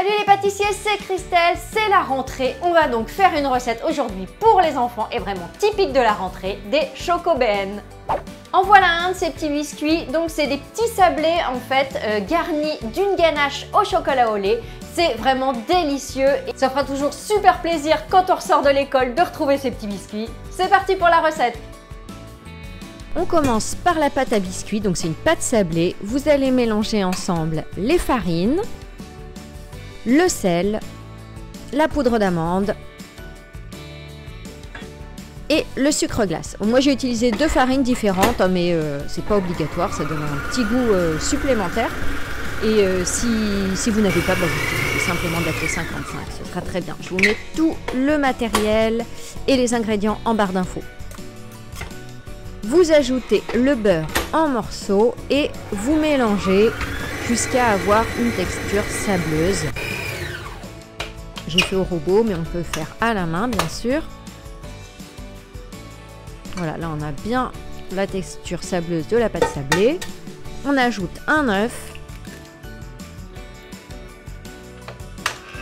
Salut les pâtissiers, c'est Christelle, c'est la rentrée. On va donc faire une recette aujourd'hui pour les enfants et vraiment typique de la rentrée, des Choco-B'N. En voilà un de ces petits biscuits, donc c'est des petits sablés en fait garnis d'une ganache au chocolat au lait. C'est vraiment délicieux et ça fera toujours super plaisir quand on ressort de l'école de retrouver ces petits biscuits. C'est parti pour la recette. On commence par la pâte à biscuits, donc c'est une pâte sablée. Vous allez mélanger ensemble les farines, le sel, la poudre d'amande et le sucre glace. Moi j'ai utilisé deux farines différentes, mais c'est pas obligatoire, ça donne un petit goût supplémentaire. Et si vous n'avez pas, vous utilisez simplement de la T55, ce sera très bien. Je vous mets tout le matériel et les ingrédients en barre d'infos. Vous ajoutez le beurre en morceaux et vous mélangez jusqu'à avoir une texture sableuse. J'ai fait au robot, mais on peut faire à la main, bien sûr. Voilà, là on a bien la texture sableuse de la pâte sablée. On ajoute un œuf.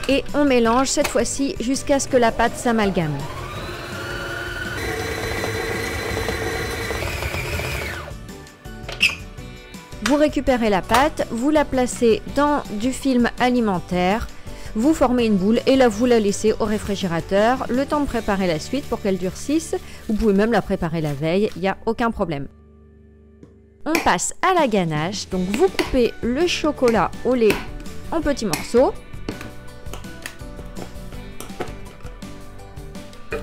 Et on mélange cette fois-ci jusqu'à ce que la pâte s'amalgame. Vous récupérez la pâte, vous la placez dans du film alimentaire, vous formez une boule et là vous la laissez au réfrigérateur, le temps de préparer la suite pour qu'elle durcisse. Vous pouvez même la préparer la veille, il n'y a aucun problème. On passe à la ganache, donc vous coupez le chocolat au lait en petits morceaux.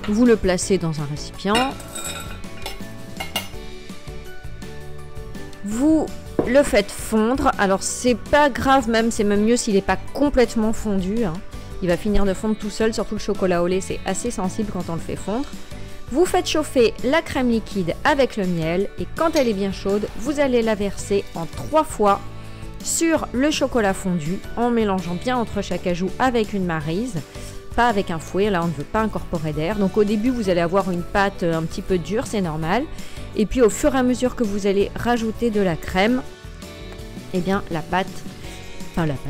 Vous le placez dans un récipient. Vous le faites fondre. Alors c'est pas grave, c'est même mieux s'il n'est pas complètement fondu. Il va finir de fondre tout seul, surtout le chocolat au lait, c'est assez sensible quand on le fait fondre. Vous faites chauffer la crème liquide avec le miel et quand elle est bien chaude, vous allez la verser en 3 fois sur le chocolat fondu en mélangeant bien entre chaque ajout avec une maryse. Pas avec un fouet, là on ne veut pas incorporer d'air. Donc au début vous allez avoir une pâte un petit peu dure, c'est normal. Et puis au fur et à mesure que vous allez rajouter de la crème, eh bien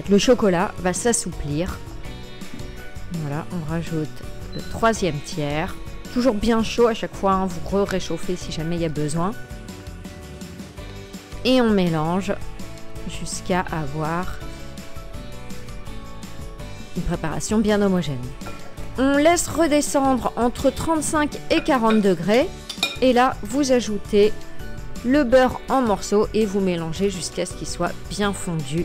le chocolat va s'assouplir. Voilà, on rajoute le 3e tiers. Toujours bien chaud à chaque fois, vous réchauffez si jamais il y a besoin. Et on mélange jusqu'à avoir une préparation bien homogène. On laisse redescendre entre 35 et 40 degrés. Et là, vous ajoutez le beurre en morceaux et vous mélangez jusqu'à ce qu'il soit bien fondu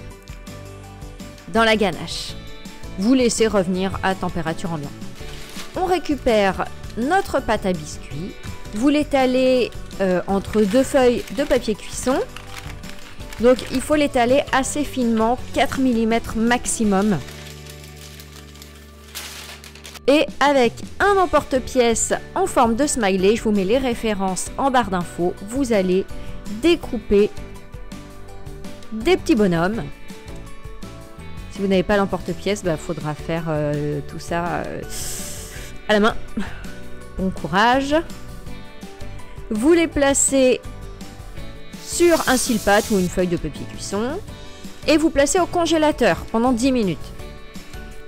dans la ganache. Vous laissez revenir à température ambiante. On récupère notre pâte à biscuits. Vous l'étalez entre 2 feuilles de papier cuisson. Donc, il faut l'étaler assez finement, 4 mm maximum. Et avec un emporte-pièce en forme de smiley, je vous mets les références en barre d'infos, vous allez découper des petits bonhommes. Si vous n'avez pas l'emporte-pièce, faudra faire tout ça à la main. Bon courage. Vous les placez sur un cile-pâte ou une feuille de papier cuisson et vous placez au congélateur pendant 10 minutes.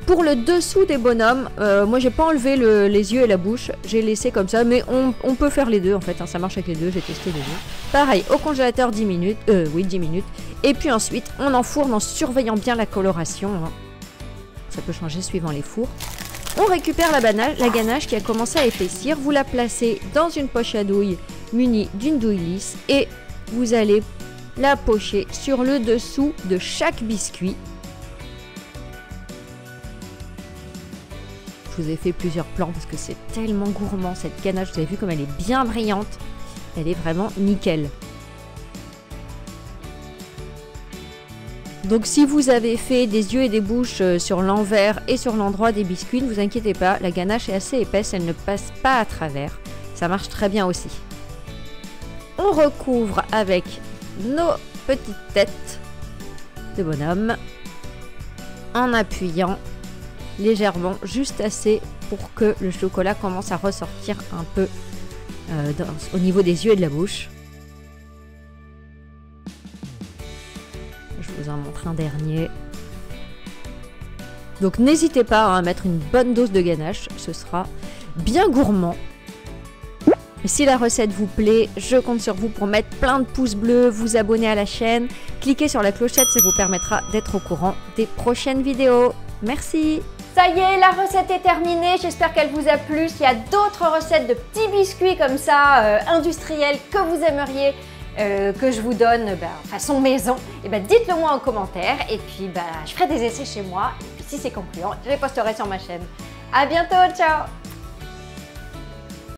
Pour le dessous des bonhommes, moi j'ai pas enlevé les yeux et la bouche, j'ai laissé comme ça, mais on peut faire les deux en fait, ça marche avec les deux, j'ai testé les deux. Pareil, au congélateur 10 minutes, 10 minutes, et puis ensuite on enfourne en surveillant bien la coloration, ça peut changer suivant les fours. On récupère la ganache qui a commencé à épaissir, vous la placez dans une poche à douille munie d'une douille lisse, et vous allez la pocher sur le dessous de chaque biscuit. Je vous ai fait plusieurs plans parce que c'est tellement gourmand cette ganache. Vous avez vu comme elle est bien brillante. Elle est vraiment nickel. Donc si vous avez fait des yeux et des bouches sur l'envers et sur l'endroit des biscuits, ne vous inquiétez pas. La ganache est assez épaisse, elle ne passe pas à travers. Ça marche très bien aussi. On recouvre avec nos petites têtes de bonhomme en appuyant légèrement, juste assez pour que le chocolat commence à ressortir un peu au niveau des yeux et de la bouche. Je vous en montre un dernier. Donc n'hésitez pas à mettre une bonne dose de ganache, ce sera bien gourmand. Et si la recette vous plaît, je compte sur vous pour mettre plein de pouces bleus, vous abonner à la chaîne, cliquez sur la clochette, ça vous permettra d'être au courant des prochaines vidéos. Merci! Ça y est, la recette est terminée, j'espère qu'elle vous a plu. S'il y a d'autres recettes de petits biscuits comme ça, industriels, que vous aimeriez que je vous donne façon maison, et dites-le moi en commentaire et puis je ferai des essais chez moi. Et puis si c'est concluant, je les posterai sur ma chaîne. À bientôt, ciao!